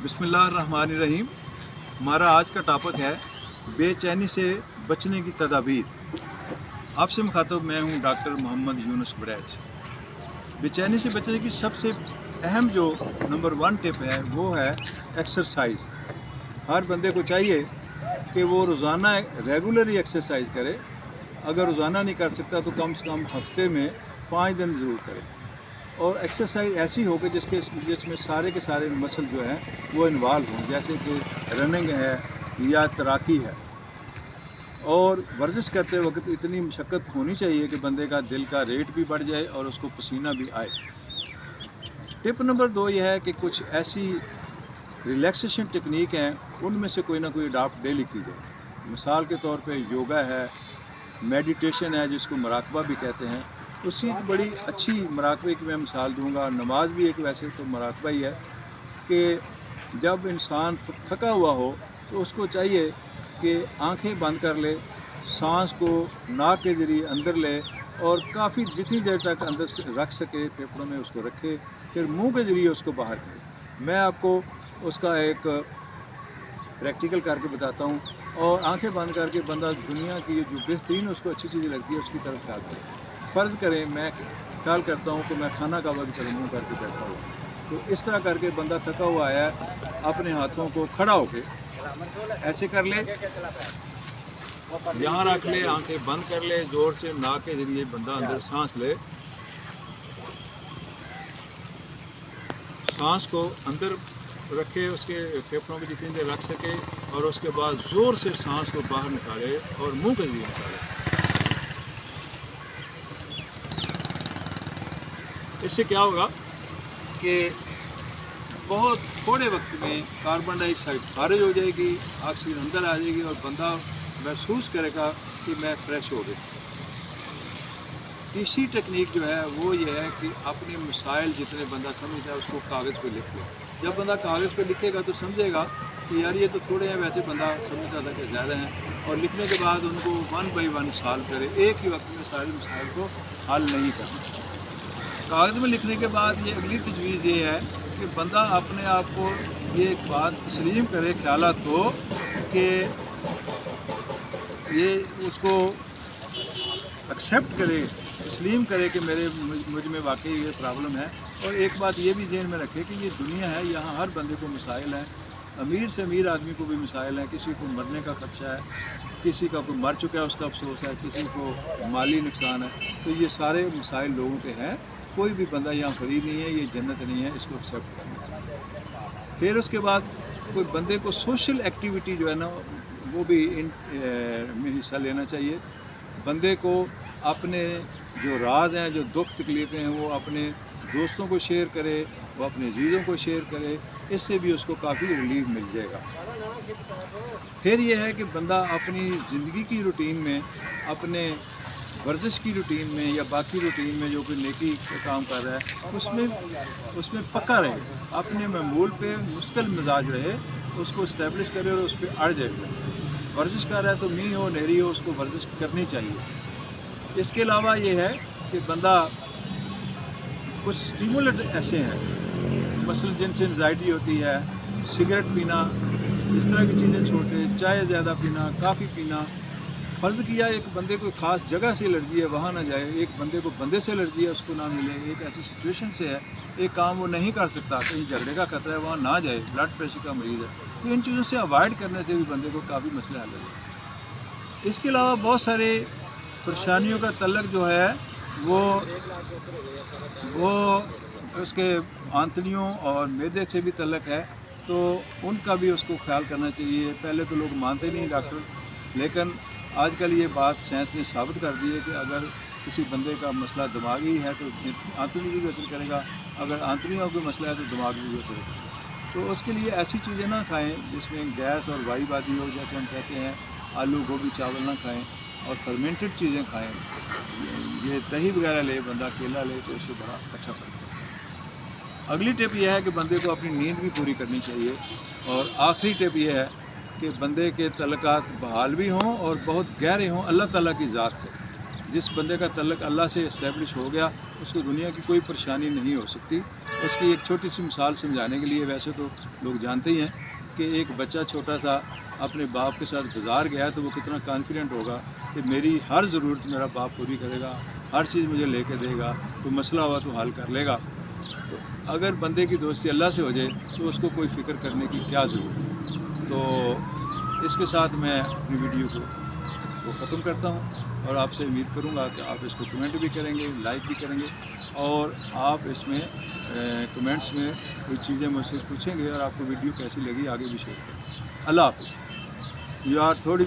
बिस्मिल्लाहिर्रहमानिर्रहीम। हमारा आज का टॉपिक है बेचैनी से बचने की तदाबीर। आपसे मुखातब मैं हूं डॉक्टर मोहम्मद यूनुस बड़ैच। बेचैनी से बचने की सबसे अहम जो नंबर 1 टिप है वो है एक्सरसाइज। हर बंदे को चाहिए कि वो रोज़ाना रेगुलरली एक्सरसाइज करे। अगर रोज़ाना नहीं कर सकता तो कम से कम हफ्ते में 5 दिन ज़रूर करे। और एक्सरसाइज ऐसी हो कि जिसमें सारे के सारे मसल जो हैं वो इन्वॉल्व हों, जैसे कि रनिंग है या तैराकी है। और वर्जिश करते वक्त इतनी मशक्क़त होनी चाहिए कि बंदे का दिल का रेट भी बढ़ जाए और उसको पसीना भी आए। टिप नंबर 2 ये है कि कुछ ऐसी रिलैक्सेशन टेक्निक हैं, उनमें से कोई ना कोई अडॉप्ट डेली की जाए। मिसाल के तौर पे योगा है, मेडिटेशन है जिसको मुराकबा भी कहते हैं। उसी बड़ी अच्छी मुराकबे की मैं मिसाल दूंगा। नमाज भी एक वैसे तो मुराकबा ही है कि जब इंसान थका हुआ हो तो उसको चाहिए कि आंखें बंद कर ले, सांस को नाक के ज़रिए अंदर ले और काफ़ी जितनी देर तक अंदर से रख सके फेफड़ों में उसको रखे, फिर मुंह के ज़रिए उसको बाहर करे। मैं आपको उसका एक प्रैक्टिकल करके बताता हूँ। और आंखें बंद करके बंदा दुनिया की जो बेहतरीन उसको अच्छी चीज़ें लगती है उसकी तरफ ख्याल करे। फ़र्ज़ करें मैं ख्याल करता हूँ कि मैं खाना का वक्त मुँह करके बैठा हुआ, तो इस तरह करके बंदा थका हुआ है, अपने हाथों को खड़ा होके ऐसे कर ले, यहाँ रख ले, आंखें बंद कर ले, ज़ोर से नाक के ज़रिए बंदा अंदर सांस ले, सांस को अंदर रखे, उसके फेफड़ों को जितनी देर रख सके और उसके बाद ज़ोर से सांस को बाहर निकाले और मुंह के ज़रिए निकाले। इससे क्या होगा कि बहुत थोड़े वक्त में कार्बन डाइऑक्साइड खारिज हो जाएगी, ऑक्सीजन अंदर आ जाएगी और बंदा महसूस करेगा कि मैं फ्रेश हो गया। तीसरी टेक्निक जो है वो ये है कि अपने मसाइल जितने बंदा समझता है उसको कागज़ पे लिख ले। जब बंदा कागज़ पे लिखेगा तो समझेगा कि यार ये तो थोड़े हैं, वैसे बंदा समझता था कि ज़्यादा हैं। और लिखने के बाद उनको 1 बाय 1 सॉल्व करे, एक ही वक्त में सारे मसाइल को हल नहीं करना। कागज़ में लिखने के बाद ये अगली तजवीज़ ये है कि बंदा अपने आप को ये एक बात तस्लीम करे ख्यालात को कि ये उसको एक्सेप्ट करे, तस्लीम करे कि मुझ में वाकई ये प्रॉब्लम है। और एक बात ये भी ज़हन में रखे कि ये दुनिया है, यहाँ हर बंदे को मसाइल हैं। अमीर से अमीर आदमी को भी मसाइल हैं, किसी को मरने का खदशा है, किसी का कोई मर चुका है उसका अफसोस है, किसी को माली नुकसान है। तो ये सारे मसाइल लोगों के हैं, कोई भी बंदा यहाँ फ्री नहीं है, ये जन्नत नहीं है, इसको एक्सेप्ट करना। फिर उसके बाद कोई बंदे को सोशल एक्टिविटी जो है ना वो भी में हिस्सा लेना चाहिए। बंदे को अपने जो राज हैं, जो दुख तकलीफ़ें हैं वो अपने दोस्तों को शेयर करे, वो अपने अजीज़ों को शेयर करे, इससे भी उसको काफ़ी रिलीफ मिल जाएगा। फिर ये है कि बंदा अपनी ज़िंदगी की रूटीन में, अपने वर्जिश की रूटीन में या बाकी रूटीन में जो कोई नेकी का काम कर रहा है उसमें पक्का रहे, अपने मामूल पे मुस्तकिल मिजाज रहे, उसको इस्टेब्लिश करे और उस पर अड़ जाए। वर्जिश कर रहा है तो मींह हो नेरी हो उसको वर्जिश करनी चाहिए। इसके अलावा ये है कि बंदा कुछ स्टिमुलेंट ऐसे हैं, मसलन जिनसे एंजाइटी होती है, सिगरेट पीना, इस तरह की चीज़ें छोड़े, चाय ज़्यादा पीना, काफ़ी पीना। फ़र्ज़ किया एक बंदे को ख़ास जगह से एलर्जी है वहाँ ना जाए, एक बंदे को बंदे से एलर्जी है उसको ना मिले, एक ऐसी सिचुएशन से है एक काम वो नहीं कर सकता, कहीं झगड़े का खतरा है वहाँ ना जाए, ब्लड प्रेशर का मरीज़ है, तो इन चीज़ों से अवॉइड करने से भी बंदे को काफ़ी मसले हल है। इसके अलावा बहुत सारे परेशानियों का तल्लक जो है वो उसके आंतड़ियों और मैदे से भी तल्लक है, तो उनका भी उसको ख्याल करना चाहिए। पहले तो लोग मानते नहीं डॉक्टर, लेकिन आजकल ये बात साइंस ने साबित कर दी है कि अगर किसी बंदे का मसला दिमागी है तो आंतड़ी भी असर करेगा, अगर आंतड़ियों का मसला है तो दिमाग भी असर करेगा। तो उसके लिए ऐसी चीज़ें ना खाएं जिसमें गैस और वायुबादी हो, जैसे हम कहते हैं आलू गोभी चावल ना खाएं और फर्मेंटेड चीज़ें खाएं। ये दही वगैरह ले, बंदा केला ले तो इससे बड़ा अच्छा फर्क है। अगली टिप यह है कि बंदे को अपनी नींद भी पूरी करनी चाहिए। और आखिरी टिप यह है कि बंदे के तल्लुकात बहाल भी हों और बहुत गहरे हों अल्लाह ताला की ज़ात से। جس بندے کا تعلق اللہ سے اسٹیبلش ہو گیا اس کو دنیا کی کوئی پریشانی نہیں ہو سکتی. اس کی ایک چھوٹی سی مثال سمجھانے کے لیے، ویسے تو لوگ جانتے ہی ہیں کہ ایک بچہ چھوٹا سا اپنے باپ کے ساتھ بازار گیا تو وہ کتنا کانفیڈنٹ ہوگا کہ میری ہر ضرورت میرا باپ پوری کرے گا، ہر چیز مجھے لے کے دے گا، کوئی مسئلہ ہوا تو حل کر لے گا. تو اگر بندے کی دوستی اللہ سے ہو جائے تو اس کو کوئی فکر کرنے کی کیا ضرورت ہے. تو اس کے ساتھ میں اپنی ویڈیو کو ختم کرتا ہوں اور آپ سے امید کروں گا کہ آپ اس کو کمنٹ بھی کریں گے، لائک بھی کریں گے، اور آپ اس میں کمنٹس میں کوئی چیزیں مجھ سے پوچھیں گے اور آپ کو ویڈیو کیسی لگی آگے بھی شیئر کریں. اللہ حافظ. یو آر تھوڑی